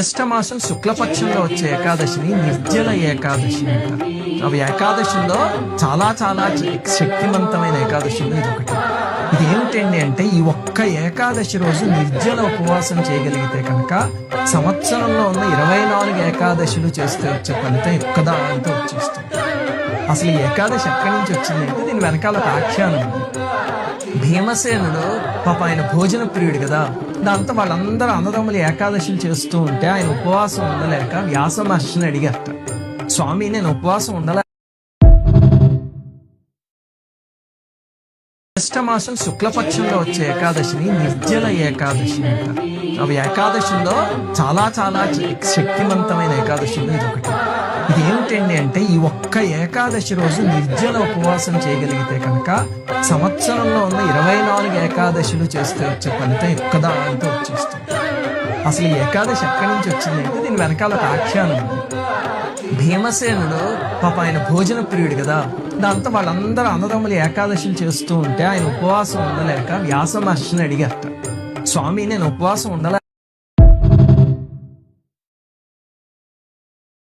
జ్యేష్ఠమాసం శుక్లపక్షంలో వచ్చే ఏకాదశిని నిర్జల ఏకాదశి అంటారు. అవి ఏకాదశుల్లో చాలా చాలా శక్తివంతమైన ఏకాదశుల్లో ఇది ఒకటి. ఇది ఏమిటండి అంటే ఈ ఒక్క ఏకాదశి రోజు నిర్జల ఉపవాసం చేయగలిగితే కనుక సంవత్సరంలో ఉన్న 24 ఏకాదశులు చేస్తే వచ్చే ఫలితం ఒక్కదాంతో వచ్చేస్తుంది. అసలు ఈ ఏకాదశి ఎక్కడి నుంచి వచ్చిందంటే దీని వెనకాల ఒక ఆఖ్యానం ఉంది. భీమసేనుడు పాప ఆయన భోజన ప్రియుడు కదా, దాంతో వాళ్ళందరూ అన్నదమ్ములు ఏకాదశులు చేస్తూ ఉంటే ఆయన ఉపవాసం ఉండలేక వ్యాస మహర్షిని అడిగారట, స్వామి నేను ఉపవాసం ఉండలే. జ్యేష్ఠమాసం శుక్లపక్షంలో వచ్చే ఏకాదశిని నిర్జల ఏకాదశి అంటారు. అవి ఏకాదశుల్లో చాలా చాలా శక్తివంతమైన ఏకాదశుల్లో ఇది ఒకటి. ఇది ఏమిటండి అంటే ఈ ఒక్క ఏకాదశి రోజు నిర్జల ఉపవాసం చేయగలిగితే కనుక సంవత్సరంలో ఉన్న 24 ఏకాదశులు చేస్తే వచ్చే ఫలితం ఒక్కదాంతో వచ్చేస్తుంది. అసలు ఈ ఏకాదశి ఎక్కడి నుంచి వచ్చిందంటే దీని వెనకాల ఒక ఆఖ్యానం ఉంది. భీమసేనుడు పాప ఆయన భోజన ప్రియుడు కదా, దాంతో వాళ్ళందరూ అన్నదమ్ములు ఏకాదశులు చేస్తూ ఉంటే ఆయన ఉపవాసం ఉండలేక వ్యాస మహర్షిని అడిగారట, స్వామి నేను ఉపవాసం ఉండలే.